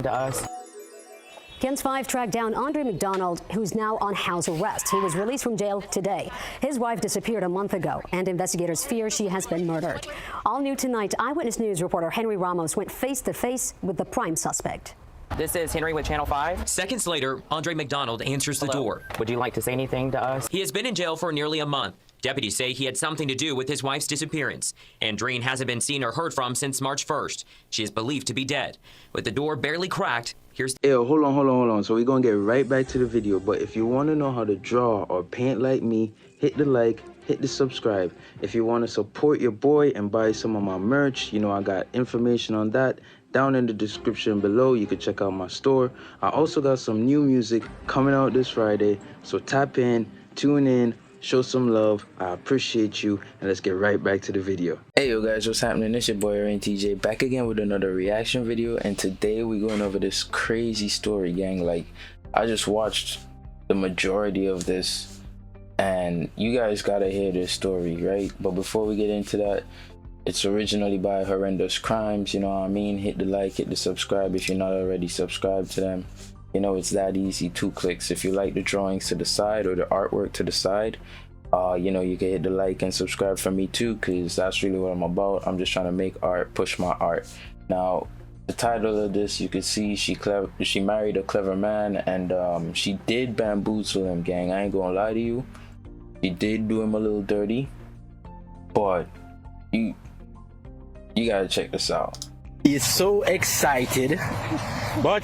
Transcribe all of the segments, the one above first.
To us. KENS 5 tracked down Andre McDonald, who's now on house arrest. He was released from jail today. His wife disappeared a month ago, and investigators fear she has been murdered. All new tonight, Eyewitness News reporter Henry Ramos went face-to-face with the prime suspect. This is Henry with Channel 5. Seconds later, Andre McDonald answers the door. Would you like to say anything to us? He has been in jail for nearly a month. Deputies say he had something to do with his wife's disappearance. Andreen hasn't been seen or heard from since March 1st. She is believed to be dead. With the door barely cracked, here's... Yo, hold on. So we're gonna get right back to the video. But if you want to know how to draw or paint like me, hit the like, hit the subscribe. If you want to support your boy and buy some of my merch, you know, I got information on that down in the description below. You can check out my store. I also got some new music coming out this Friday. So tap in, tune in, show some love. I appreciate you, and let's get right back to the video. Hey yo guys, what's happening? It's your boy Araine TJ back again with another reaction video, and today we're going over this crazy story, gang. Like, I just watched the majority of this and you guys gotta hear this story, right? But before we get into that, it's originally by Horrendous Crimes, you know what I mean? Hit the like, hit the subscribe if you're not already subscribed to them. You know, it's that easy, 2 clicks. If you like the drawings to the side or the artwork to the side, you know, you can hit the like and subscribe for me too, because that's really what I'm about. I'm just trying to make art, push my art. Now, the title of this, you can see she married a clever man, and she did bamboozle him, gang. I ain't gonna lie to you. She did do him a little dirty, but you gotta check this out. He's so excited, but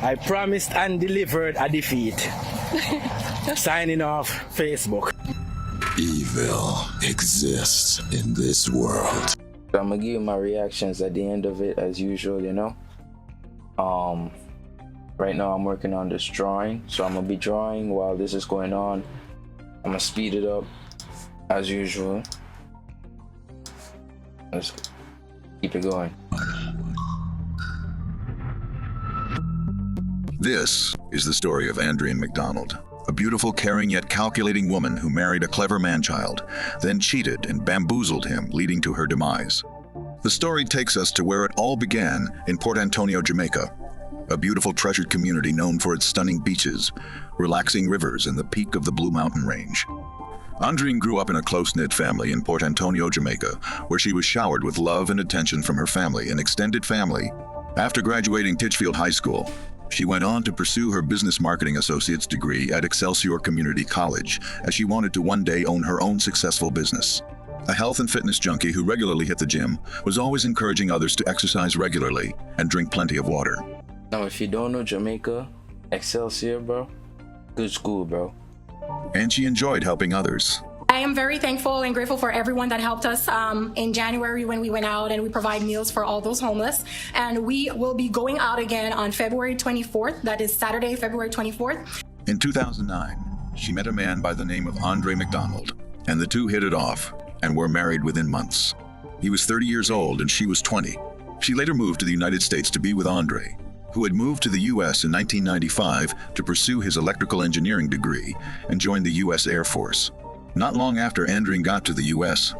I promised and delivered a defeat. Signing off Facebook. Evil exists in this world. I'm gonna give you my reactions at the end of it as usual, you know. Right now I'm working on this drawing, so I'm gonna be drawing while this is going on. I'm gonna speed it up as usual. Let's keep it going. This is the story of Andreen McDonald, a beautiful, caring yet calculating woman who married a clever man-child, then cheated and bamboozled him, leading to her demise. The story takes us to where it all began in Port Antonio, Jamaica, a beautiful treasured community known for its stunning beaches, relaxing rivers, and the peak of the Blue Mountain Range. Andreen grew up in a close-knit family in Port Antonio, Jamaica, where she was showered with love and attention from her family and extended family. After graduating Titchfield High School, she went on to pursue her business marketing associate's degree at Excelsior Community College, as she wanted to one day own her own successful business. A health and fitness junkie who regularly hit the gym was always encouraging others to exercise regularly and drink plenty of water. Now, if you don't know Jamaica, Excelsior, bro, good school, bro. And she enjoyed helping others. I am very thankful and grateful for everyone that helped us in January when we went out and we provide meals for all those homeless. And we will be going out again on February 24th. That is Saturday, February 24th. In 2009, she met a man by the name of Andre McDonald, and the two hit it off and were married within months. He was 30 years old and she was 20. She later moved to the United States to be with Andre, who had moved to the U.S. in 1995 to pursue his electrical engineering degree and joined the U.S. Air Force. Not long after Andreen got to the U.S.,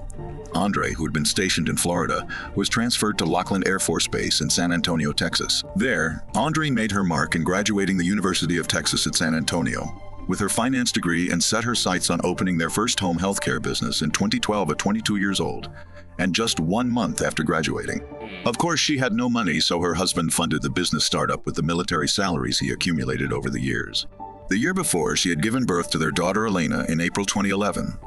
Andre, who had been stationed in Florida, was transferred to Laughlin Air Force Base in San Antonio, Texas. There, Andreen made her mark in graduating the University of Texas at San Antonio with her finance degree and set her sights on opening their first home healthcare business in 2012 at 22 years old, and just 1 month after graduating. Of course, she had no money, so her husband funded the business startup with the military salaries he accumulated over the years. The year before, she had given birth to their daughter Elena in April 2011.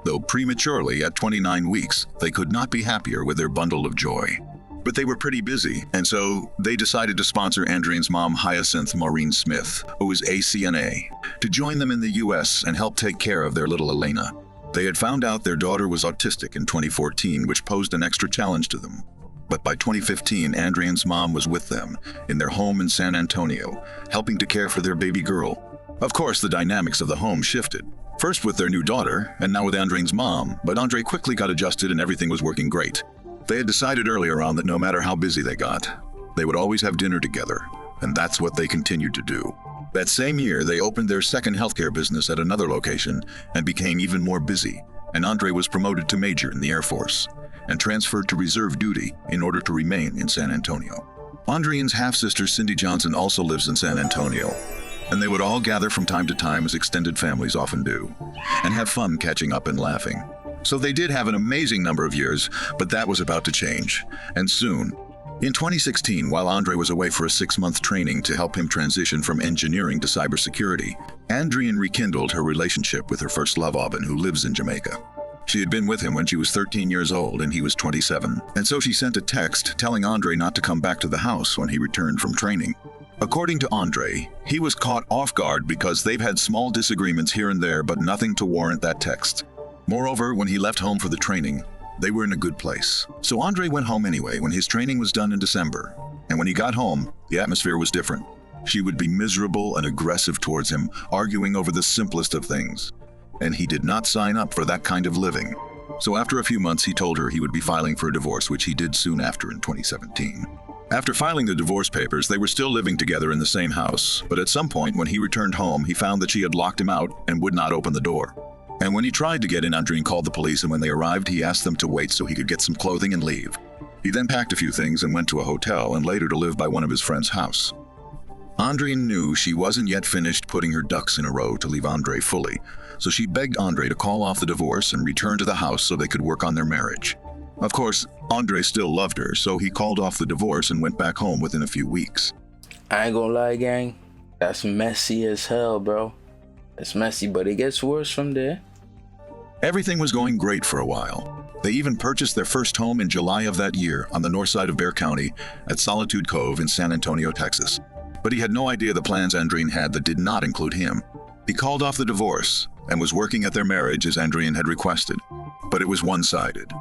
Though prematurely at 29 weeks, they could not be happier with their bundle of joy. But they were pretty busy, and so they decided to sponsor Andreen's mom, Hyacinth Maureen Smith, who is a CNA, to join them in the U.S. and help take care of their little Elena. They had found out their daughter was autistic in 2014, which posed an extra challenge to them. But by 2015, Andreen's mom was with them in their home in San Antonio, helping to care for their baby girl. Of course, the dynamics of the home shifted. First with their new daughter, and now with Andreen's mom, but Andre quickly got adjusted and everything was working great. They had decided earlier on that no matter how busy they got, they would always have dinner together, and that's what they continued to do. That same year, they opened their second healthcare business at another location and became even more busy, and Andre was promoted to major in the Air Force and transferred to reserve duty in order to remain in San Antonio. Andreen's half-sister Cindy Johnson also lives in San Antonio, and they would all gather from time to time, as extended families often do, and have fun catching up and laughing. So they did have an amazing number of years, but that was about to change, and soon. In 2016, while Andre was away for a 6-month training to help him transition from engineering to cybersecurity, Andreen rekindled her relationship with her first love, Aubin, who lives in Jamaica. She had been with him when she was 13 years old and he was 27, and so she sent a text telling Andre not to come back to the house when he returned from training. According to Andre, he was caught off guard because they've had small disagreements here and there, but nothing to warrant that text. Moreover, when he left home for the training, they were in a good place. So Andre went home anyway when his training was done in December, and when he got home, the atmosphere was different. She would be miserable and aggressive towards him, arguing over the simplest of things. And he did not sign up for that kind of living. So after a few months, he told her he would be filing for a divorce, which he did soon after in 2017. After filing the divorce papers, they were still living together in the same house, but at some point when he returned home, he found that she had locked him out and would not open the door. And when he tried to get in, Andreen called the police, and when they arrived, he asked them to wait so he could get some clothing and leave. He then packed a few things and went to a hotel, and later to live by one of his friend's house. Andreen knew she wasn't yet finished putting her ducks in a row to leave Andre fully, so she begged Andre to call off the divorce and return to the house so they could work on their marriage. Of course, Andre still loved her, so he called off the divorce and went back home within a few weeks. I ain't gonna lie, gang. That's messy as hell, bro. It's messy, but it gets worse from there. Everything was going great for a while. They even purchased their first home in July of that year on the north side of Bexar County at Solitude Cove in San Antonio, Texas. But he had no idea the plans Andreen had that did not include him. He called off the divorce and was working at their marriage as Andreen had requested, but it was one-sided.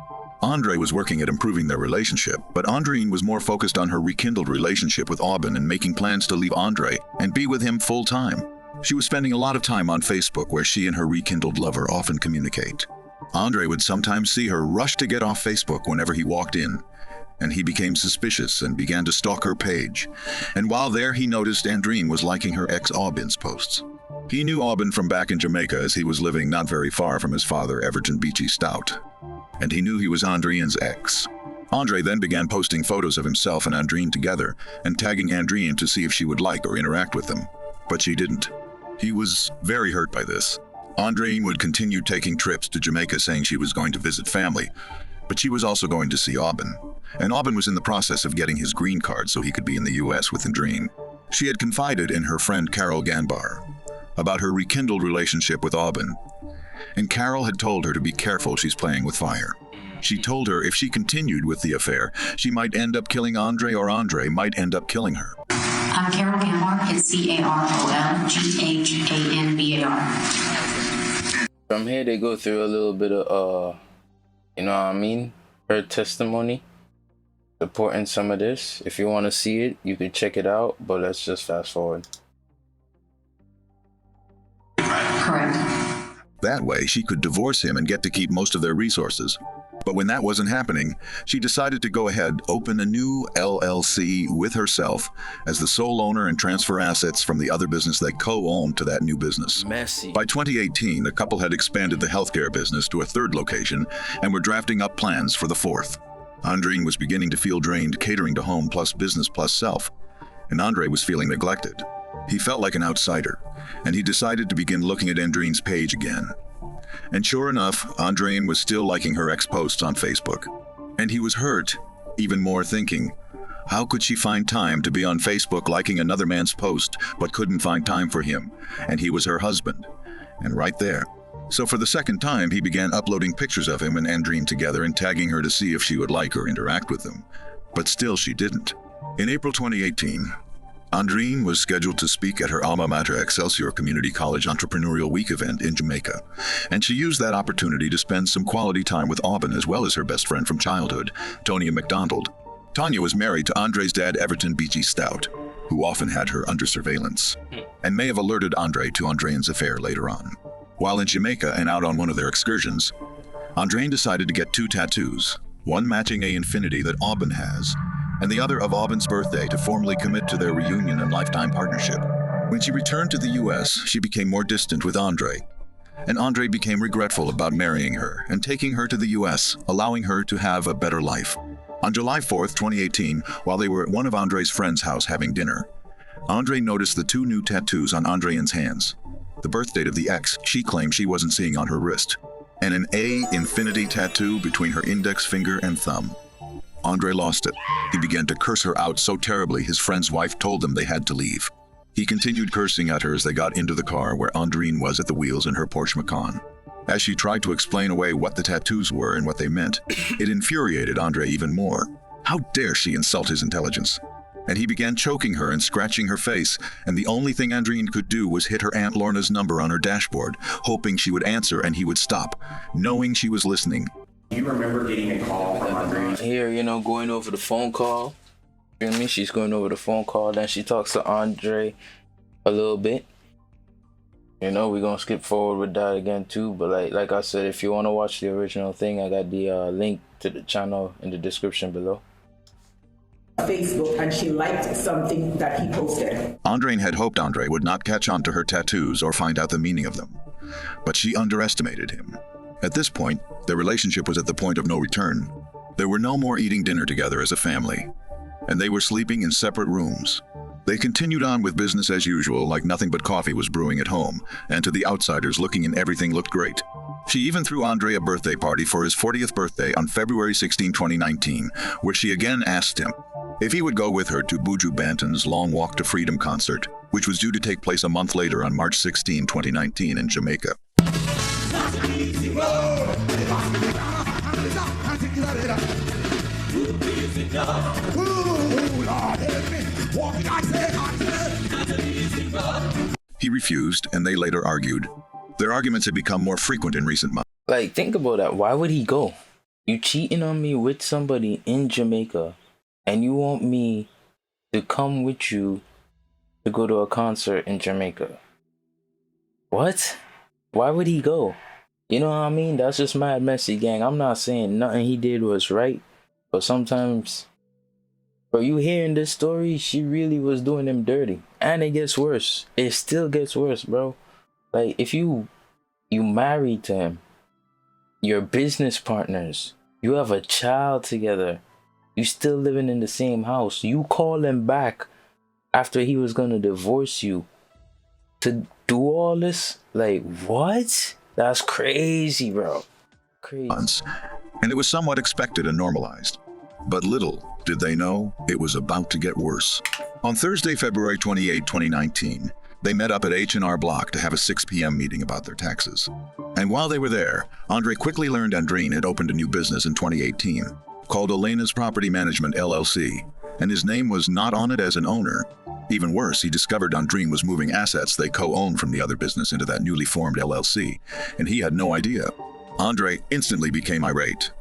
Andre was working at improving their relationship, but Andreen was more focused on her rekindled relationship with Aubin and making plans to leave Andre and be with him full-time. She was spending a lot of time on Facebook where she and her rekindled lover often communicate. Andre would sometimes see her rush to get off Facebook whenever he walked in, and he became suspicious and began to stalk her page. And while there, he noticed Andreen was liking her ex Aubin's posts. He knew Aubin from back in Jamaica, as he was living not very far from his father, Everton Beachy Stout, and he knew he was Andreen's ex. Andre then began posting photos of himself and Andreen together and tagging Andreen to see if she would like or interact with them, but she didn't. He was very hurt by this. Andreen would continue taking trips to Jamaica saying she was going to visit family, but she was also going to see Aubin, and Aubin was in the process of getting his green card so he could be in the US with Andreen. She had confided in her friend Carol Ganbar about her rekindled relationship with Aubin, and Carol had told her to be careful, she's playing with fire. She told her if she continued with the affair, she might end up killing Andre, or Andre might end up killing her. I'm Carol Ganbar. It's CarolGhanbar. From here, they go through a little bit of, you know what I mean? Her testimony, supporting some of this. If you want to see it, you can check it out, but let's just fast forward. Correct. That way, she could divorce him and get to keep most of their resources. But when that wasn't happening, she decided to go ahead, open a new LLC with herself as the sole owner and transfer assets from the other business they co-owned to that new business. Messy. By 2018, the couple had expanded the healthcare business to a third location and were drafting up plans for the fourth. Andreen was beginning to feel drained, catering to home plus business plus self, and Andre was feeling neglected. He felt like an outsider, and he decided to begin looking at Andreen's page again. And sure enough, Andreen was still liking her ex-posts on Facebook. And he was hurt, even more, thinking, how could she find time to be on Facebook liking another man's post, but couldn't find time for him, and he was her husband? And right there. So for the second time, he began uploading pictures of him and Andreen together and tagging her to see if she would like or interact with them. But still she didn't. In April 2018, Andreen was scheduled to speak at her alma mater Excelsior Community College Entrepreneurial Week event in Jamaica, and she used that opportunity to spend some quality time with Aubin as well as her best friend from childhood, Tonya McDonald. Tonya was married to Andre's dad, Everton Beachy Stout, who often had her under surveillance, and may have alerted Andre to Andreen's affair later on. While in Jamaica and out on one of their excursions, Andreen decided to get 2 tattoos, one matching a infinity that Aubin has, and the other of Aubin's birthday to formally commit to their reunion and lifetime partnership. When she returned to the US, she became more distant with Andre, and Andre became regretful about marrying her and taking her to the US, allowing her to have a better life. On July 4th, 2018, while they were at one of Andre's friend's house having dinner, Andre noticed the 2 new tattoos on Andreen's hands. The birth date of the ex she claimed she wasn't seeing on her wrist, and an A infinity tattoo between her index finger and thumb. Andre lost it. He began to curse her out so terribly his friend's wife told them they had to leave. He continued cursing at her as they got into the car where Andreen was at the wheels in her Porsche Macan. As she tried to explain away what the tattoos were and what they meant, it infuriated Andre even more. How dare she insult his intelligence? And he began choking her and scratching her face, and the only thing Andreen could do was hit her Aunt Lorna's number on her dashboard, hoping she would answer and he would stop, knowing she was listening. Do you remember getting a call from Andreen? Here, going over the phone call. You know me? She's going over the phone call, then she talks to Andre a little bit. We're gonna skip forward with that again too, but like I said, if you want to watch the original thing, I got the link to the channel in the description below. Facebook, and she liked something that he posted. Andreen had hoped Andre would not catch on to her tattoos or find out the meaning of them, but she underestimated him. At this point, their relationship was at the point of no return. There were no more eating dinner together as a family, and they were sleeping in separate rooms. They continued on with business as usual, like nothing but coffee was brewing at home, and to the outsiders looking in everything looked great. She even threw Andre a birthday party for his 40th birthday on February 16, 2019, where she again asked him if he would go with her to Buju Banton's Long Walk to Freedom concert, which was due to take place a month later on March 16, 2019 in Jamaica. He refused, and they later argued. Their arguments had become more frequent in recent months. Like, think about that. Why would he go? You cheating on me with somebody in Jamaica, and you want me to come with you to go to a concert in Jamaica? What? Why would he go? You know what I mean? That's just mad messy, gang. I'm not saying nothing he did was right, but sometimes, bro, you hearing this story, she really was doing him dirty. And it gets worse. It still gets worse, bro. Like, if you married to him, you're business partners, you have a child together, you still living in the same house, you call him back after he was gonna divorce you to do all this? Like, what? That's crazy, bro. Crazy. And it was somewhat expected and normalized. But little did they know it was about to get worse. On Thursday, February 28, 2019, they met up at H&R Block to have a 6 p.m. meeting about their taxes. And while they were there, Andre quickly learned Andreen had opened a new business in 2018 called Elena's Property Management LLC, and his name was not on it as an owner. Even worse, he discovered Andreen was moving assets they co-owned from the other business into that newly formed LLC, and he had no idea. Andre instantly became irate,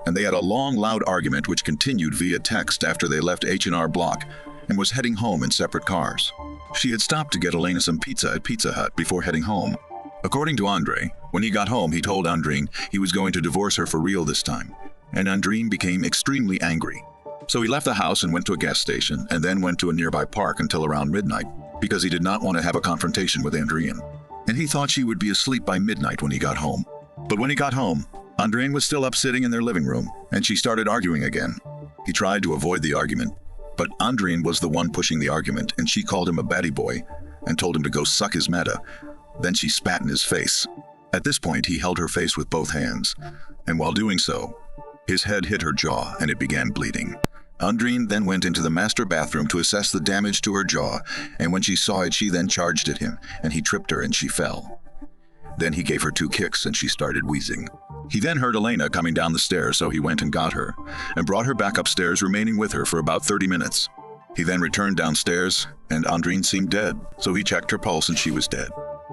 and they had a long, loud argument which continued via text after they left H&R Block and was heading home in separate cars. She had stopped to get Elena some pizza at Pizza Hut before heading home. According to Andre, when he got home, he told Andreen he was going to divorce her for real this time, and Andreen became extremely angry. So he left the house and went to a gas station, and then went to a nearby park until around midnight, because he did not want to have a confrontation with Andreen. And he thought she would be asleep by midnight when he got home. But when he got home, Andreen was still up sitting in their living room, and she started arguing again. He tried to avoid the argument, but Andreen was the one pushing the argument, and she called him a batty boy and told him to go suck his meta. Then she spat in his face. At this point, he held her face with both hands, and while doing so, his head hit her jaw and it began bleeding. Andreen then went into the master bathroom to assess the damage to her jaw, and when she saw it, she then charged at him, and he tripped her and she fell. Then he gave her 2 kicks and she started wheezing. He then heard Elena coming down the stairs, so he went and got her and brought her back upstairs, remaining with her for about 30 minutes. He then returned downstairs, and Andreen seemed dead, so he checked her pulse and she was dead.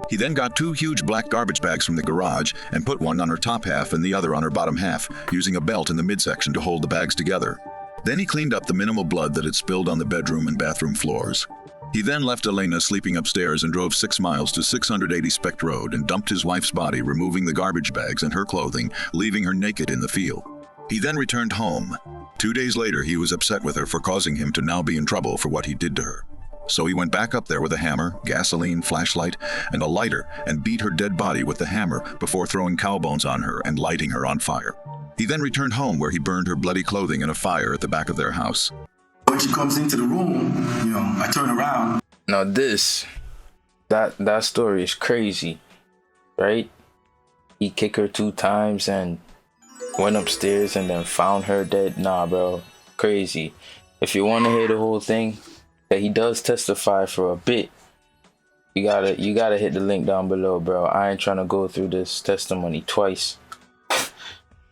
He then got 2 huge black garbage bags from the garage and put one on her top half and the other on her bottom half, using a belt in the midsection to hold the bags together. Then he cleaned up the minimal blood that had spilled on the bedroom and bathroom floors. He then left Elena sleeping upstairs and drove 6 miles to 680 Specht Road and dumped his wife's body, removing the garbage bags and her clothing, leaving her naked in the field. He then returned home. 2 days later, he was upset with her for causing him to now be in trouble for what he did to her. So he went back up there with a hammer, gasoline, flashlight, and a lighter and beat her dead body with the hammer before throwing cow bones on her and lighting her on fire. He then returned home where he burned her bloody clothing in a fire at the back of their house. When she comes into the room, I turn around. Now that story is crazy, right? He kicked her 2 times and went upstairs and then found her dead. Nah, bro, crazy. If you want to hear the whole thing, that he does testify for a bit, you gotta hit the link down below, bro. I ain't trying to go through this testimony twice,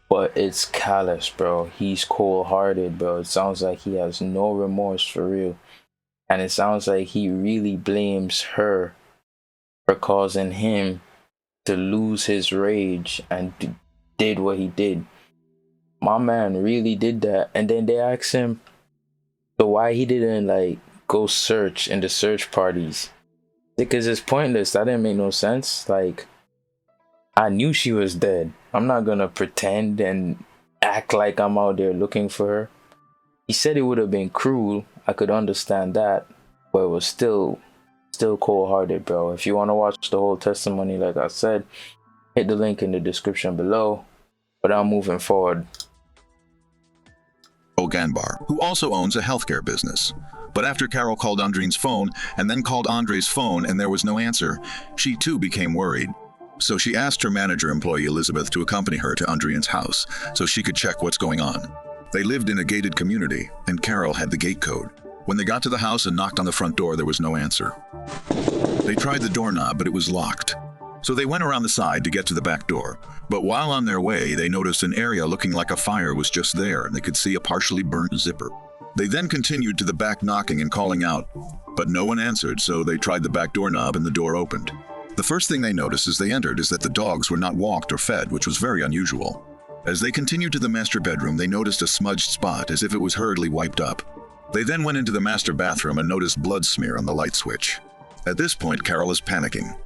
but it's callous, bro. He's cold-hearted, bro. It sounds like he has no remorse for real, and it sounds like he really blames her for causing him to lose his rage and did what he did. My man really did that. And then they asked him, so why he didn't like go search in the search parties? Because it's pointless. That didn't make no sense. Like, I knew she was dead. I'm not gonna pretend and act like I'm out there looking for her. He said it would have been cruel. I could understand that, but it was still cold-hearted, bro. If you want to watch the whole testimony, like I said, hit the link in the description below. But I'm moving forward. Ganbar, who also owns a healthcare business. But after Carol called Andreen's phone and then called Andre's phone and there was no answer, she too became worried. So she asked her manager employee Elizabeth to accompany her to Andreen's house so she could check what's going on. They lived in a gated community and Carol had the gate code. When they got to the house and knocked on the front door, there was no answer. They tried the doorknob, but it was locked. So they went around the side to get to the back door. But while on their way, they noticed an area looking like a fire was just there, and they could see a partially burnt zipper. They then continued to the back, knocking and calling out, but no one answered, so they tried the back doorknob and the door opened. The first thing they noticed as they entered is that the dogs were not walked or fed, which was very unusual. As they continued to the master bedroom, they noticed a smudged spot as if it was hurriedly wiped up. They then went into the master bathroom and noticed blood smear on the light switch. At this point, Carol is panicking,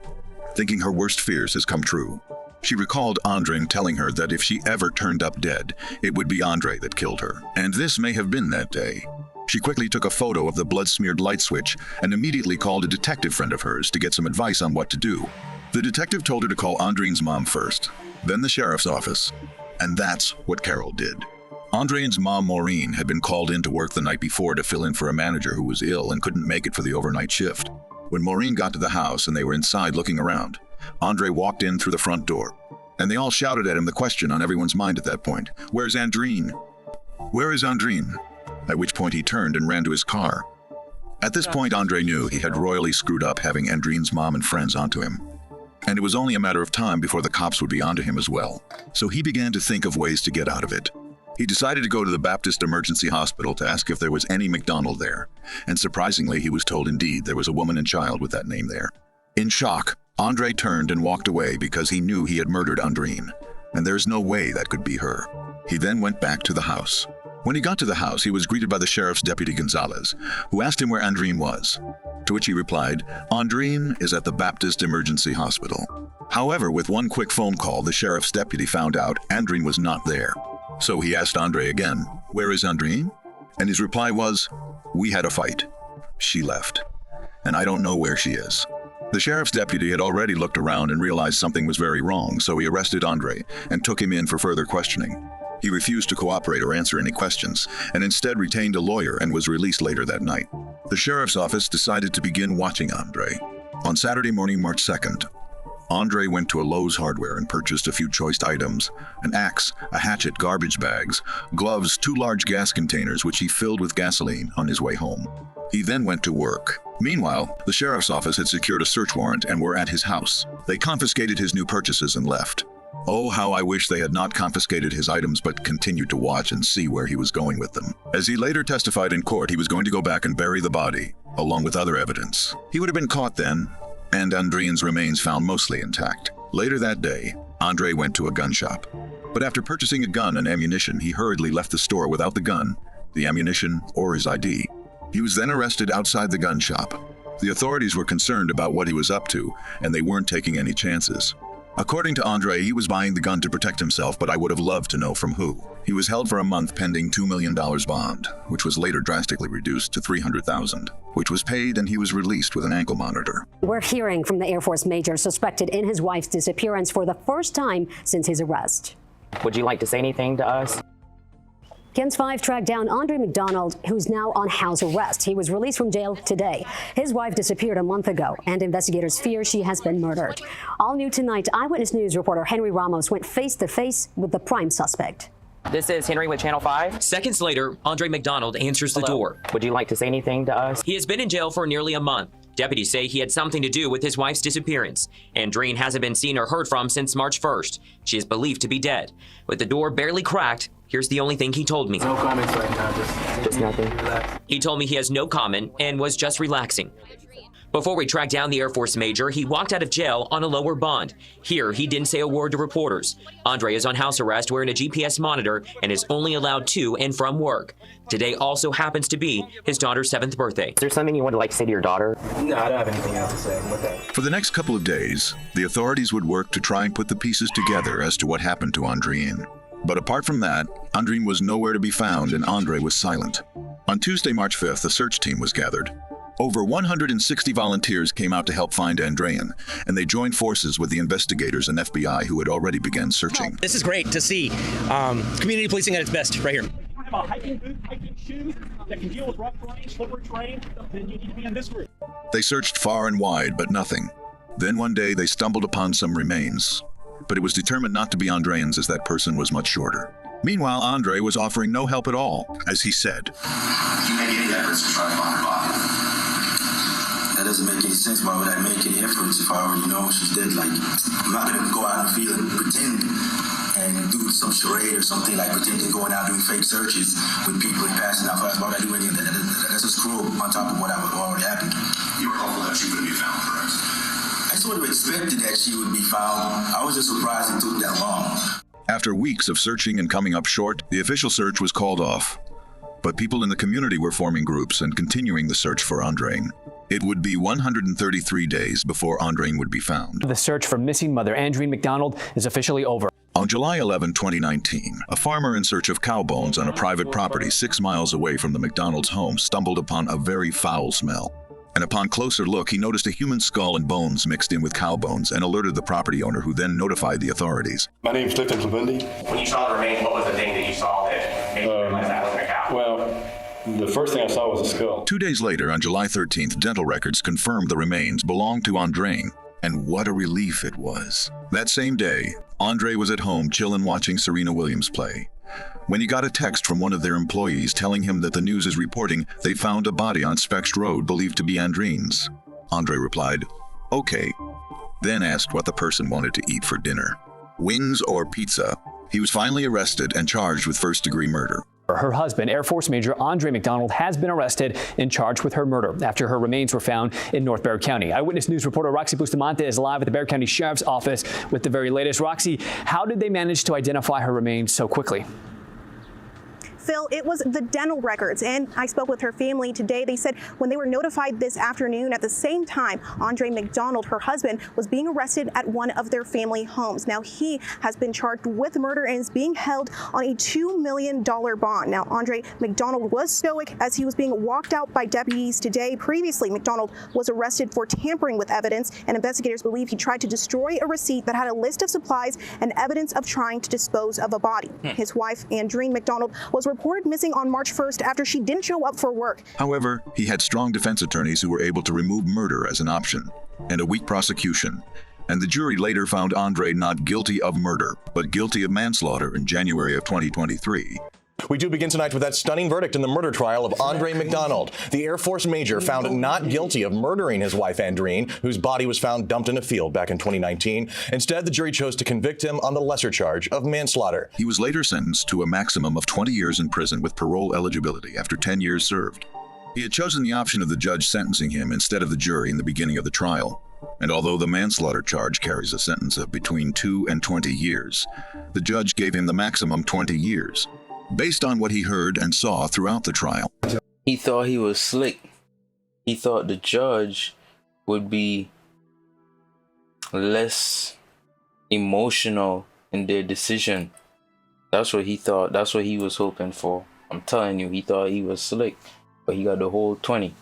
thinking her worst fears has come true. She recalled Andreen telling her that if she ever turned up dead, it would be Andre that killed her, and this may have been that day. She quickly took a photo of the blood-smeared light switch and immediately called a detective friend of hers to get some advice on what to do. The detective told her to call Andreen's mom first, then the sheriff's office, and that's what Carol did. Andreen's mom, Maureen, had been called in to work the night before to fill in for a manager who was ill and couldn't make it for the overnight shift. When Maureen got to the house and they were inside looking around, Andre walked in through the front door, and they all shouted at him the question on everyone's mind at that point. Where's Andreen? Where is Andreen? At which point he turned and ran to his car. At this point, Andre knew he had royally screwed up having Andreen's mom and friends onto him. And it was only a matter of time before the cops would be onto him as well. So he began to think of ways to get out of it. He decided to go to the Baptist Emergency Hospital to ask if there was any McDonald there. And surprisingly, he was told indeed there was a woman and child with that name there. In shock, Andre turned and walked away because he knew he had murdered Andreen, and there's no way that could be her. He then went back to the house. When he got to the house, he was greeted by the sheriff's deputy Gonzalez, who asked him where Andreen was, to which he replied, Andreen is at the Baptist Emergency Hospital. However, with one quick phone call, the sheriff's deputy found out Andreen was not there. So he asked Andre again, where is Andreen? And his reply was, we had a fight. She left, and I don't know where she is. The sheriff's deputy had already looked around and realized something was very wrong, so he arrested Andre and took him in for further questioning. He refused to cooperate or answer any questions, and instead retained a lawyer and was released later that night. The sheriff's office decided to begin watching Andre. On Saturday morning, March 2nd, Andre went to a Lowe's Hardware and purchased a few choice items, an axe, a hatchet, garbage bags, gloves, 2 large gas containers which he filled with gasoline on his way home. He then went to work. Meanwhile, the sheriff's office had secured a search warrant and were at his house. They confiscated his new purchases and left. Oh, how I wish they had not confiscated his items but continued to watch and see where he was going with them. As he later testified in court, he was going to go back and bury the body, along with other evidence. He would have been caught then, and Andreen's remains found mostly intact. Later that day, Andre went to a gun shop. But after purchasing a gun and ammunition, he hurriedly left the store without the gun, the ammunition, or his ID. He was then arrested outside the gun shop. The authorities were concerned about what he was up to, and they weren't taking any chances. According to Andre, he was buying the gun to protect himself, but I would have loved to know from who. He was held for a month pending $2 million bond, which was later drastically reduced to $300,000, which was paid, and he was released with an ankle monitor. We're hearing from the Air Force major suspected in his wife's disappearance for the first time since his arrest. Would you like to say anything to us? KENS 5 tracked down Andre McDonald, who's now on house arrest. He was released from jail today. His wife disappeared a month ago, and investigators fear she has been murdered. All new tonight, Eyewitness News reporter Henry Ramos went face-to-face with the prime suspect. This is Henry with Channel 5. Seconds later, Andre McDonald answers the door. Would you like to say anything to us? He has been in jail for nearly a month. Deputies say he had something to do with his wife's disappearance. Andreen hasn't been seen or heard from since March 1st. She is believed to be dead. With the door barely cracked, here's the only thing he told me. No comments right now, just nothing. Relax. He told me he has no comment and was just relaxing. Before we tracked down the Air Force major, he walked out of jail on a lower bond. Here, he didn't say a word to reporters. Andre is on house arrest wearing a GPS monitor and is only allowed to and from work. Today also happens to be his daughter's 7th birthday. Is there something you would like to say to your daughter? No, I don't have anything else to say. Okay. For the next couple of days, the authorities would work to try and put the pieces together as to what happened to Andreen. But apart from that, Andreen was nowhere to be found and Andre was silent. On Tuesday, March 5th, a search team was gathered. Over 160 volunteers came out to help find Andreen, and they joined forces with the investigators and FBI who had already begun searching. This is great to see community policing at its best right here. If you don't have a hiking boot, hiking shoes that can deal with rough terrain, slippery terrain, then you need to be in this group. They searched far and wide, but nothing. Then one day they stumbled upon some remains, but it was determined not to be Andreen's as that person was much shorter. Meanwhile, Andre was offering no help at all, as he said. You make any efforts to try to find her body? That doesn't make any sense. Why would I make any efforts if I already know she's dead? Like, I'm not gonna go out in the field and pretend and do some charade or something, like pretending going out doing fake searches with people and passing out flies. Why would I do any of that? That's just cruel on top of what already happened. You were hopeful that she would be found, correct? I sort of expected that she would be found. I was just surprised it took that long. After weeks of searching and coming up short, the official search was called off. But people in the community were forming groups and continuing the search for Andreen. It would be 133 days before Andreen would be found. The search for missing mother Andreen McDonald is officially over. On July 11, 2019, a farmer in search of cow bones on a private property 6 miles away from the McDonald's home stumbled upon a very foul smell. And upon closer look, he noticed a human skull and bones mixed in with cow bones and alerted the property owner, who then notified the authorities. My name is Clifton Flavundi. When you saw the remains, what was the thing that you saw that made you realize that wasn't a cow? Well, the first thing I saw was a skull. 2 days later, on July 13th, dental records confirmed the remains belonged to Andreen. And what a relief it was. That same day, Andre was at home chillin' watching Serena Williams play, when he got a text from one of their employees telling him that the news is reporting they found a body on Specht Road believed to be Andreen's. Andre replied, okay, then asked what the person wanted to eat for dinner. Wings or pizza? He was finally arrested and charged with first-degree murder. Her husband, Air Force Major Andre McDonald, has been arrested and charged with her murder after her remains were found in North Bexar County. Eyewitness News reporter Roxy Bustamante is live at the Bexar County Sheriff's Office with the very latest. Roxy, how did they manage to identify her remains so quickly? Phil, it was the dental records, and I spoke with her family today. They said when they were notified this afternoon, at the same time, Andre McDonald, her husband, was being arrested at one of their family homes. Now, he has been charged with murder and is being held on a $2 million bond. Now, Andre McDonald was stoic as he was being walked out by deputies today. Previously, McDonald was arrested for tampering with evidence, and investigators believe he tried to destroy a receipt that had a list of supplies and evidence of trying to dispose of a body. His wife, Andreen McDonald, was reported missing on March 1st after she didn't show up for work. However, he had strong defense attorneys who were able to remove murder as an option, and a weak prosecution. And the jury later found Andre not guilty of murder, but guilty of manslaughter in January of 2023. We do begin tonight with that stunning verdict in the murder trial of Andre McDonald. The Air Force Major found not guilty of murdering his wife Andreen, whose body was found dumped in a field back in 2019. Instead, the jury chose to convict him on the lesser charge of manslaughter. He was later sentenced to a maximum of 20 years in prison with parole eligibility after 10 years served. He had chosen the option of the judge sentencing him instead of the jury in the beginning of the trial. And although the manslaughter charge carries a sentence of between 2 and 20 years, the judge gave him the maximum 20 years. Based on what he heard and saw throughout the trial. He thought he was slick. He thought the judge would be less emotional in their decision. That's what he thought. That's what he was hoping for. I'm telling you, he thought he was slick, but he got the whole 20.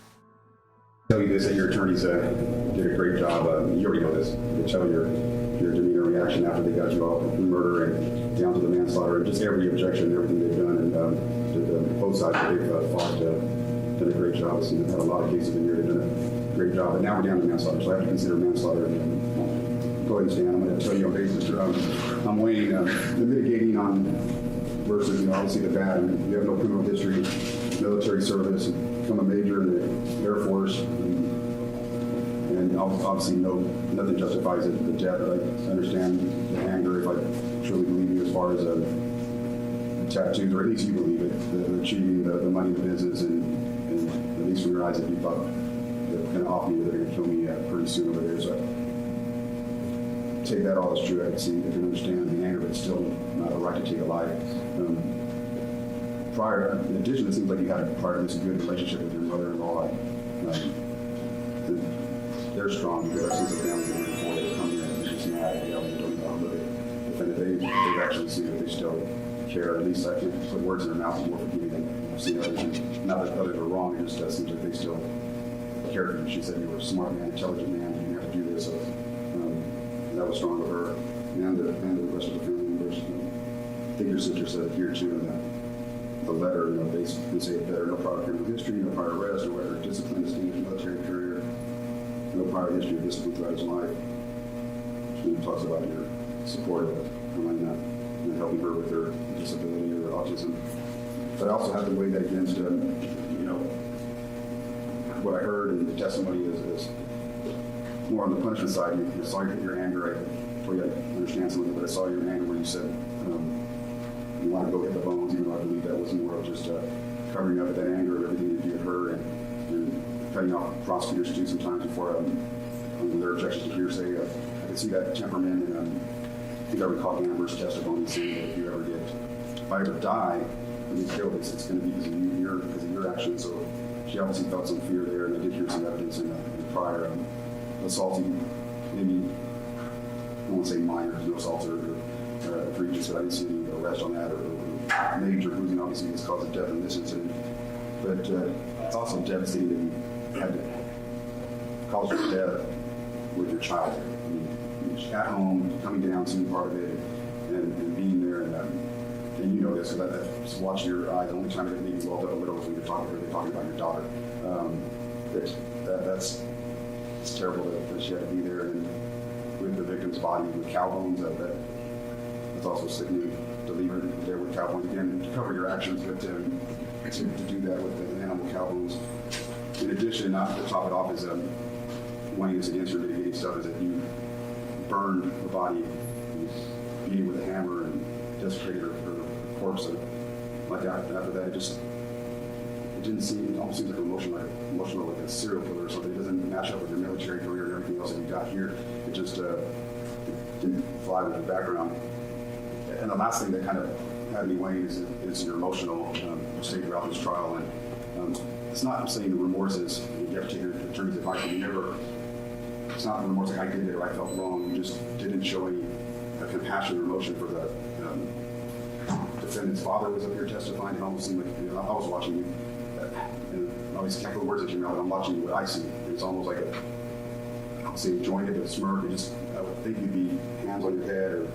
Tell you this, that your attorneys did a great job. You already know this. They tell your demeanor reaction after they got you off the murder and down to the manslaughter, and just every objection, everything they've done, and both sides they've fought, done a great job. We've had a lot of cases in here. They've done a great job, but now we're down to manslaughter, so I have to consider manslaughter. Go ahead and stand. I'm going to tell you on basis. I'm weighing the mitigating on versus, obviously the bad. I mean, you have no criminal history, military service, become a major in the Air Force, and obviously nothing justifies the death. I understand the anger, if I truly believe you, as far as tattoos, or at least you believe it, the achieving the money, the business, and at least from your eyes, that you thought they're going to off me, they're going to kill me pretty soon over there. So take that all as true. I can see, I can understand the anger, but it's still not a right to take a life. In addition, it seems like you had this good relationship with your mother-in-law. They're strong. You've got since the family before they come here, and they're just mad. You don't even know how to look at it. They've actually seen that they still care. At least I can't put words in their mouth more forgiving than I've seen others. Not that others are wrong. It just seems like they still care for you. She said you were a smart man, intelligent man. You didn't have to do this. So that was strong with her and the rest of the family members. I think your sister said it here too. The letter, they say it better. No prior criminal history, no prior arrest, no record of discipline, distinguished military career, no prior history of discipline throughout his life. She talks about your support of and helping her with her disability or autism. But I also have to weigh that against, what I heard in the testimony is more on the punishment side. I saw your anger. Before you understand some of it, but I saw your anger where you said you want to go hit the bones, even though I believe that was more of just covering up that anger of everything that you had heard and cutting off prosecutors too sometimes before their objections to hearsay. I could see that temperament, and I think I recall Amber's testimony saying that if I ever die, and you killed, it's going to be because of your actions. So she obviously felt some fear there, and I did hear some evidence in the prior assault, maybe I won't say minor, no assault or egregious, but I didn't see any arrest on that or major bruising. Obviously, it's caused death in this incident, but it's also devastating that you had to cause your death with your child. I mean, at home, coming down, seeing part of it, and being there, and you know this, because I just watched your eyes. The only time that made me welled up a little was when you're talking about your daughter. That's terrible that she had to be there, and with the victim's body with cow bones. That's also sickening to leave her there with cow bones again, to cover your actions, but to do that with the animal cow bones. In addition, not to top it off, is one of the against your mitigating stuff is that you burned the body, beat it with a hammer, and desecrated her corpse. And like after that, it didn't seem. It almost seems like emotional, like a serial killer or something. It doesn't match up with your military career and everything else that you got here. It just didn't fly with the background. And the last thing that kind of had me weighing is your emotional state throughout this trial. And it's not saying the remorse is you have to take your attorney's advice. It's not remorse like I did it or I felt wrong. You just didn't show any compassion or emotion for the defendant's father was up here testifying. It almost seemed like I was watching you. And obviously can't put words into your mouth. I'm watching what I see. It's almost like I don't say jointed, but a smirk. I would think you'd be hands on your head or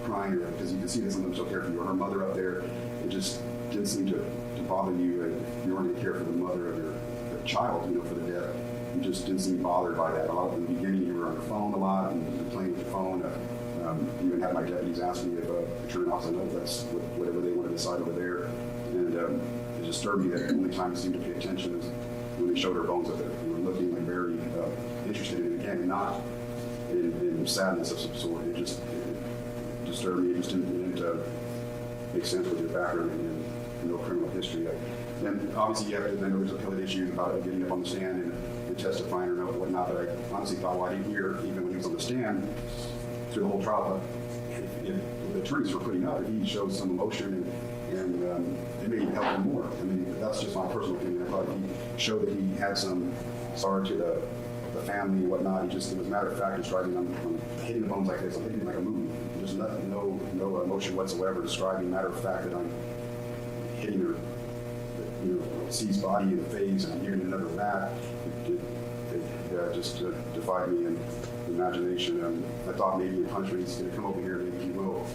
crying, because you can see that sometimes she'll care for you, or her mother up there. It just didn't seem to bother you, and you weren't going to care for the mother of your child, for the death. You just didn't seem bothered by that. A lot in the beginning, you were on your phone a lot and playing with your phone. You even had my deputies ask me if a returning officer knows that's whatever they want to decide over there. And it disturbed me that the only time you seemed to pay attention is when they showed her bones up there. You were looking like very interested in it again, not in sadness of some sort. It disturbed me. It just didn't make sense with your background and no criminal history. And obviously, I know there's appellate issues about getting up on the stand and testifying or whatnot, but I honestly thought, well, I didn't hear, even when he was on the stand through the whole trial, but if the attorneys were putting up, he showed some emotion and it made him help him more. I mean, that's just my personal opinion. I thought he showed that he had some sorrow to the family and whatnot. It was a matter of fact, describing I'm hitting the bones like this, I'm hitting like a movie. There's nothing, no emotion whatsoever, describing matter of fact that I'm hitting her, C's body in the face and I'm giving another back. just defied me and imagination. I thought maybe in punishment he's going to come over here, maybe he will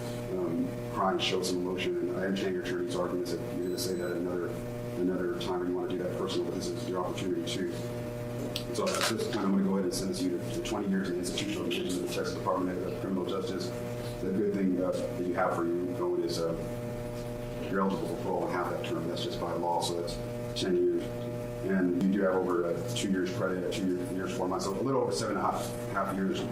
cry and show some emotion. And I understand your attorney's arguments that you're going to say that another time when you want to do that personal, but this is your opportunity too. So at this point, I'm going to go ahead and sentence you to 20 years in institutional detention in the Texas Department of Criminal Justice. The good thing that you have for you going is you're eligible for parole in half that term. That's just by law, so that's 10 years. And you do have over 2 years credit, 2 years 4 months, so a little over 7.5 years.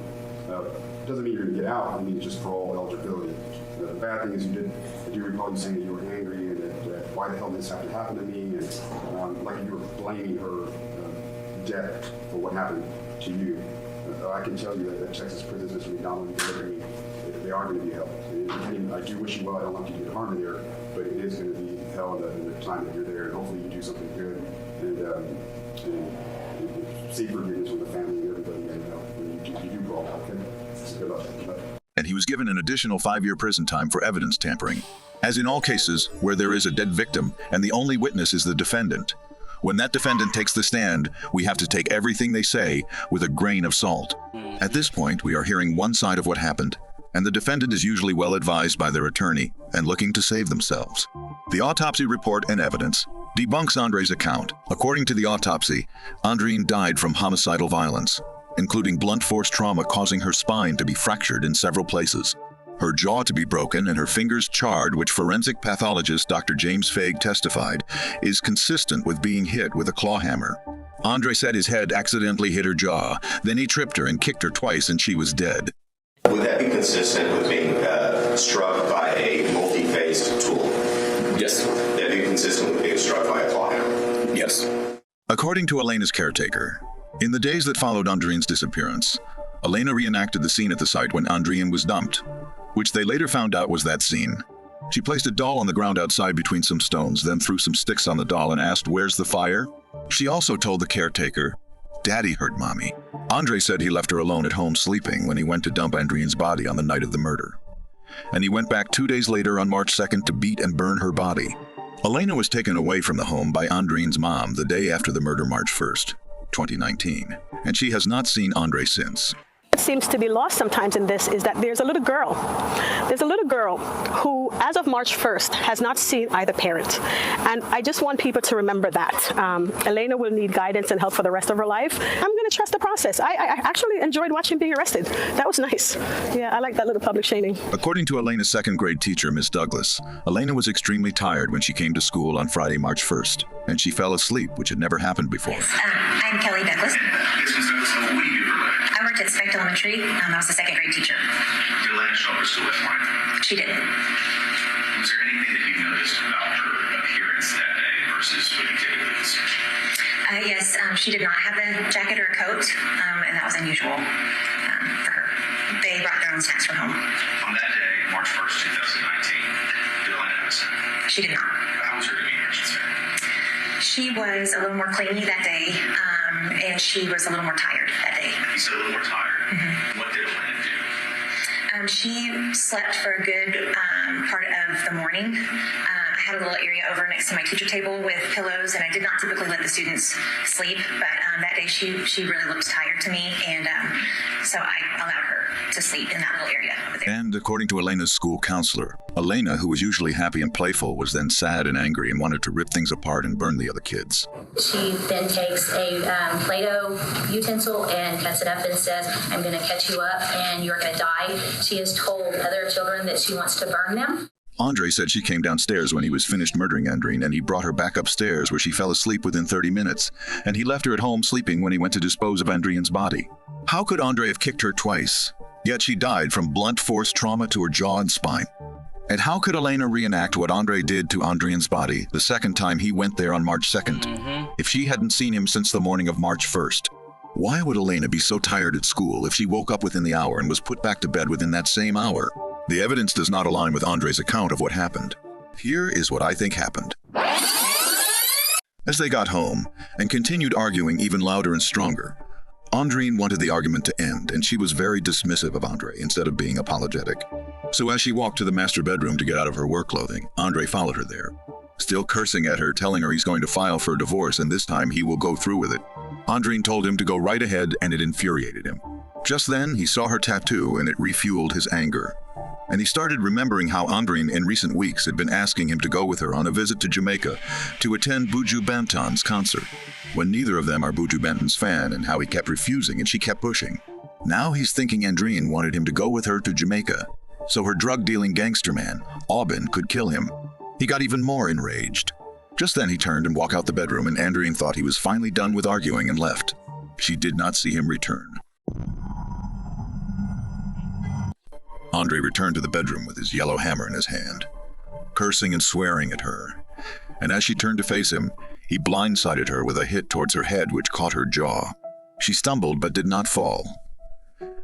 Doesn't mean you're going to get out. I mean, it's just parole eligibility. The bad thing is I do recall you saying that you were angry and that why the hell did this have to happen to me, and like you were blaming her death for what happened to you. I can tell you that Texas prisons, Mr. McDonald, they are going to be hell. And I do wish you well. I don't want you to get harmed there, but it is going to be hell in the time that you're there. And hopefully you do something good and seek forgiveness from the family and everybody when you do parole. Okay? So good luck. Good luck. And he was given an additional 5-year prison time for evidence tampering. As in all cases where there is a dead victim and the only witness is the defendant, when that defendant takes the stand, we have to take everything they say with a grain of salt. At this point, we are hearing one side of what happened, and the defendant is usually well advised by their attorney and looking to save themselves. The autopsy report and evidence debunks Andre's account. According to the autopsy, Andreen died from homicidal violence, including blunt force trauma causing her spine to be fractured in several places, her jaw to be broken, and her fingers charred, which forensic pathologist Dr. James Faig testified is consistent with being hit with a claw hammer. Andre said his head accidentally hit her jaw, then he tripped her and kicked her twice and she was dead. Would that be consistent with being struck by a multi-phased tool? Yes. That'd be consistent with being struck by a claw hammer? Yes. According to Elena's caretaker, in the days that followed Andreen's disappearance, Elena reenacted the scene at the site when Andreen was dumped, which they later found out was that scene. She placed a doll on the ground outside between some stones, then threw some sticks on the doll and asked, "Where's the fire?" She also told the caretaker, "Daddy hurt Mommy." Andre said he left her alone at home sleeping when he went to dump Andreen's body on the night of the murder. And he went back 2 days later on March 2nd to beat and burn her body. Elena was taken away from the home by Andreen's mom the day after the murder, March 1st, 2019, and she has not seen Andre since. What seems to be lost sometimes in this is that there's a little girl who, as of March 1st, has not seen either parent. And I just want people to remember that. Elena will need guidance and help for the rest of her life. I'm going to trust the process. I actually enjoyed watching being arrested. That was nice. Yeah, I like that little public shaming. According to Elena's second grade teacher, Miss Douglas, Elena was extremely tired when she came to school on Friday, March 1st, and she fell asleep, which had never happened before. I'm Kelly Douglas. I worked at Spect Elementary. I was a second grade teacher. Did Elena show up to school this morning? She did. Was there anything that you noticed about her appearance that day versus what you typically would see? Yes, she did not have a jacket or a coat, and that was unusual for her. They brought their own snacks from home. On that day, March 1st, 2019, did Elena have a snack? She did not. How was her demeanor, I should say? She was a little more clingy that day, and she was a little more tired that day. You said a little more tired. Mm-hmm. What did Elena do? She slept for a good part of the morning. I had a little area over next to my teacher table with pillows, and I did not typically let the students sleep, but that day she really looked tired to me, and so I allowed her to sleep in that little area over there. And according to Elena's school counselor, Elena, who was usually happy and playful, was then sad and angry and wanted to rip things apart and burn the other kids. She then takes a Play-Doh utensil and cuts it up and says, "I'm going to cut you up and you're going to die." She has told other children that she wants to burn them. Andre said she came downstairs when he was finished murdering Andreen, and he brought her back upstairs where she fell asleep within 30 minutes, and he left her at home sleeping when he went to dispose of Andreen's body. How could Andre have kicked her twice? Yet she died from blunt force trauma to her jaw and spine. And how could Elena reenact what Andre did to Andreen's body the second time he went there on March 2nd, if she hadn't seen him since the morning of March 1st? Why would Elena be so tired at school if she woke up within the hour and was put back to bed within that same hour? The evidence does not align with Andre's account of what happened. Here is what I think happened. As they got home and continued arguing even louder and stronger, Andreen wanted the argument to end, and she was very dismissive of Andre instead of being apologetic. So as she walked to the master bedroom to get out of her work clothing, Andre followed her there, still cursing at her, telling her he's going to file for a divorce and this time he will go through with it. Andreen told him to go right ahead, and it infuriated him. Just then, he saw her tattoo, and it refueled his anger. And he started remembering how Andreen in recent weeks had been asking him to go with her on a visit to Jamaica to attend Buju Banton's concert, when neither of them are Buju Banton's fan, and how he kept refusing and she kept pushing. Now he's thinking Andreen wanted him to go with her to Jamaica, so her drug-dealing gangster man, Aubin, could kill him. He got even more enraged. Just then he turned and walked out the bedroom, and Andreen thought he was finally done with arguing and left. She did not see him return. Andre returned to the bedroom with his yellow hammer in his hand, cursing and swearing at her. And as she turned to face him, he blindsided her with a hit towards her head which caught her jaw. She stumbled but did not fall.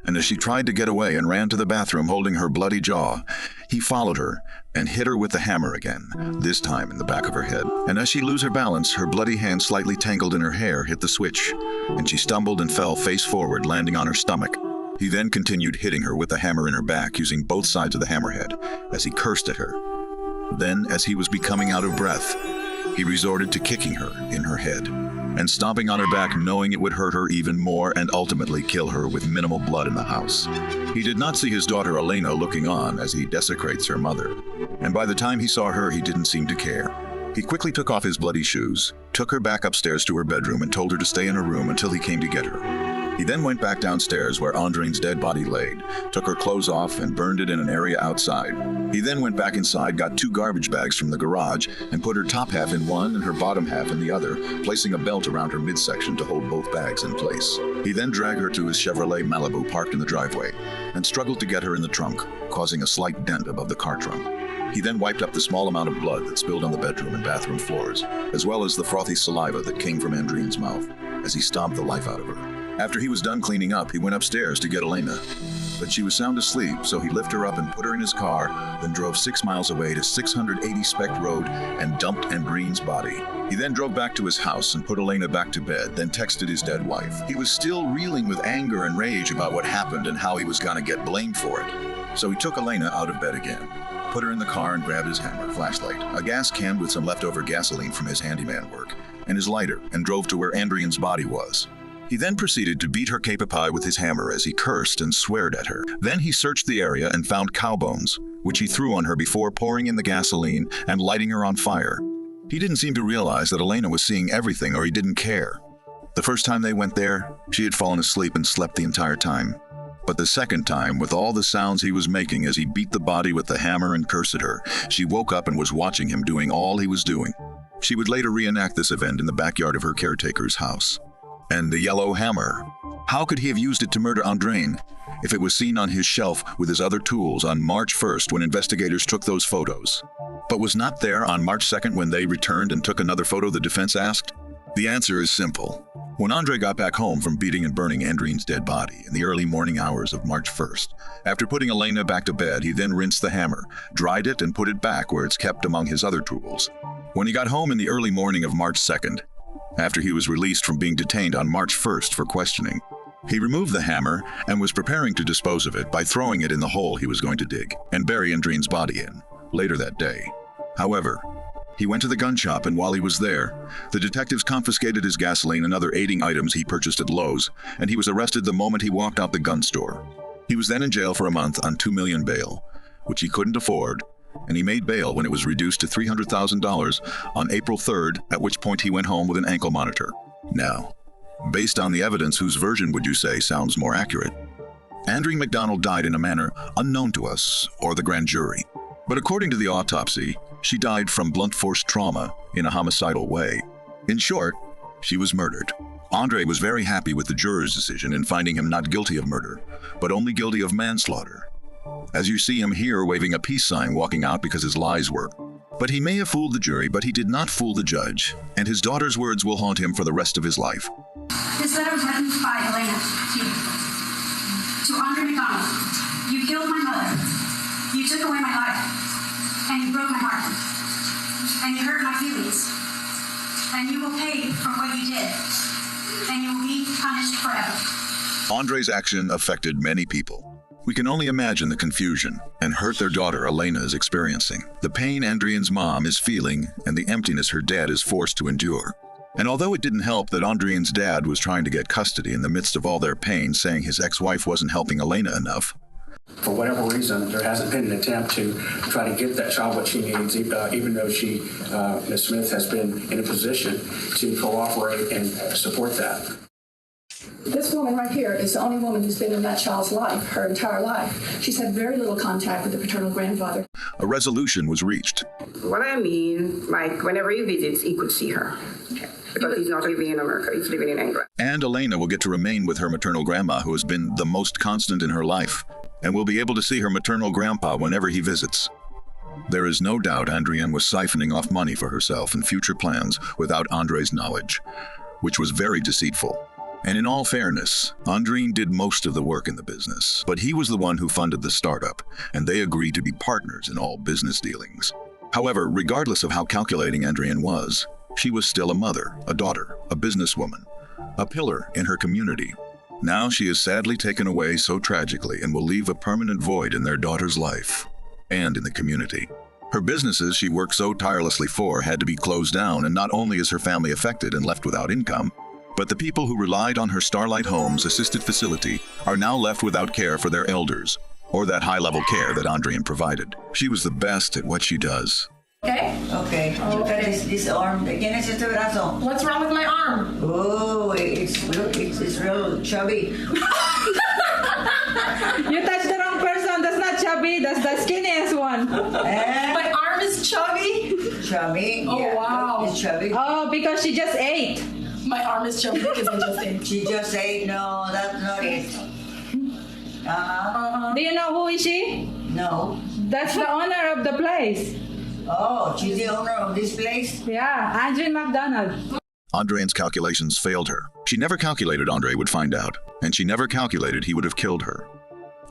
And as she tried to get away and ran to the bathroom holding her bloody jaw, he followed her and hit her with the hammer again, this time in the back of her head. And as she lost her balance, her bloody hand slightly tangled in her hair hit the switch, and she stumbled and fell face forward, landing on her stomach. He then continued hitting her with the hammer in her back, using both sides of the hammerhead, as he cursed at her. Then, as he was becoming out of breath, he resorted to kicking her in her head and stomping on her back, knowing it would hurt her even more and ultimately kill her with minimal blood in the house. He did not see his daughter Elena looking on as he desecrates her mother, and by the time he saw her, he didn't seem to care. He quickly took off his bloody shoes, took her back upstairs to her bedroom, and told her to stay in her room until he came to get her. He then went back downstairs where Andreen's dead body laid, took her clothes off, and burned it in an area outside. He then went back inside, got 2 garbage bags from the garage, and put her top half in one and her bottom half in the other, placing a belt around her midsection to hold both bags in place. He then dragged her to his Chevrolet Malibu parked in the driveway, and struggled to get her in the trunk, causing a slight dent above the car trunk. He then wiped up the small amount of blood that spilled on the bedroom and bathroom floors, as well as the frothy saliva that came from Andreen's mouth, as he stomped the life out of her. After he was done cleaning up, he went upstairs to get Elena, but she was sound asleep, so he lifted her up and put her in his car, then drove 6 miles away to 680 Speck Road and dumped Andreen's body. He then drove back to his house and put Elena back to bed, then texted his dead wife. He was still reeling with anger and rage about what happened and how he was gonna get blamed for it. So he took Elena out of bed again, put her in the car, and grabbed his hammer, flashlight, a gas can with some leftover gasoline from his handyman work, and his lighter, and drove to where Andreen's body was. He then proceeded to beat her cape-a-pie with his hammer as he cursed and sweared at her. Then he searched the area and found cow bones, which he threw on her before pouring in the gasoline and lighting her on fire. He didn't seem to realize that Elena was seeing everything, or he didn't care. The first time they went there, she had fallen asleep and slept the entire time. But the second time, with all the sounds he was making as he beat the body with the hammer and cursed at her, she woke up and was watching him doing all he was doing. She would later reenact this event in the backyard of her caretaker's house. And the yellow hammer. How could he have used it to murder Andreen if it was seen on his shelf with his other tools on March 1st when investigators took those photos, but was not there on March 2nd when they returned and took another photo, the defense asked? The answer is simple. When Andre got back home from beating and burning Andreen's dead body in the early morning hours of March 1st, after putting Elena back to bed, he then rinsed the hammer, dried it, and put it back where it's kept among his other tools. When he got home in the early morning of March 2nd, after he was released from being detained on March 1st for questioning, he removed the hammer and was preparing to dispose of it by throwing it in the hole he was going to dig and bury Andreen's body in later that day. However, he went to the gun shop, and while he was there, the detectives confiscated his gasoline and other aiding items he purchased at Lowe's, and he was arrested the moment he walked out the gun store. He was then in jail for a month on $2 million bail, which he couldn't afford, and he made bail when it was reduced to $300,000 on April 3rd, at which point he went home with an ankle monitor. Now, based on the evidence, whose version would you say sounds more accurate? Andreen McDonald died in a manner unknown to us or the grand jury. But according to the autopsy, she died from blunt force trauma in a homicidal way. In short, she was murdered. Andre was very happy with the juror's decision in finding him not guilty of murder, but only guilty of manslaughter. As you see him here waving a peace sign walking out because his lies worked. But he may have fooled the jury, but he did not fool the judge, and his daughter's words will haunt him for the rest of his life. This letter was written by Elena to Andre McDonald. You killed my mother. You took away my life. And you broke my heart. And you hurt my feelings. And you will pay for what you did. And you will be punished forever. Andre's action affected many people. We can only imagine the confusion and hurt their daughter Elena is experiencing, the pain Andreen's mom is feeling, and the emptiness her dad is forced to endure. And although it didn't help that Andreen's dad was trying to get custody in the midst of all their pain, saying his ex-wife wasn't helping Elena enough, for whatever reason, there hasn't been an attempt to try to get that child what she needs, even though Ms. Smith has been in a position to cooperate and support that. This woman right here is the only woman who's been in that child's life, her entire life. She's had very little contact with the paternal grandfather. a resolution was reached. What I mean, like, whenever he visits, he could see her. Because he's not living in America, he's living in England. And Elena will get to remain with her maternal grandma, who has been the most constant in her life, and will be able to see her maternal grandpa whenever he visits. There is no doubt Andreen was siphoning off money for herself and future plans without Andre's knowledge, which was very deceitful. And in all fairness, Andreen did most of the work in the business, but he was the one who funded the startup, and they agreed to be partners in all business dealings. However, regardless of how calculating Andreen was, she was still a mother, a daughter, a businesswoman, a pillar in her community. Now she is sadly taken away so tragically and will leave a permanent void in their daughter's life and in the community. Her businesses she worked so tirelessly for had to be closed down, and not only is her family affected and left without income, but the people who relied on her Starlight Homes assisted facility are now left without care for their elders, or that high-level care that Andreen provided. She was the best at what she does. Okay. Okay. Look at this arm. ¿Quién es este brazo? What's wrong with my arm? Oh, it's real chubby. You touched the wrong person. That's not chubby. That's the skinniest one. My arm is chubby. Chubby. Oh, yeah, wow. It's chubby. Oh, because she just ate. My arm is chubby because I just ate. She just ate. No, that's not it. Do you know who is she? No. That's the owner of the place. Oh, she's the owner of this place? Yeah, Andreen McDonald. Andreen's calculations failed her. She never calculated Andre would find out, and she never calculated he would have killed her.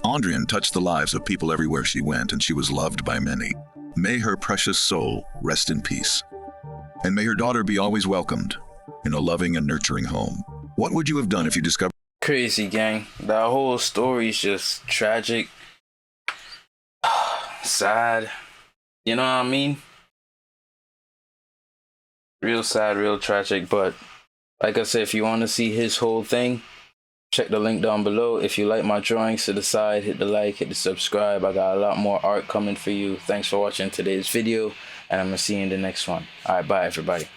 Andreen touched the lives of people everywhere she went, and she was loved by many. May her precious soul rest in peace. And may her daughter be always welcomed in a loving and nurturing home. What would you have done if you discovered... Crazy, gang. That whole story is just tragic. Sad. You know what I mean? Real sad, real tragic, but like I said, if you want to see his whole thing, check the link down below. If you like my drawings to the side, hit the like, hit the subscribe. I got a lot more art coming for you. Thanks for watching today's video, and I'm going to see you in the next one. All right, bye, everybody.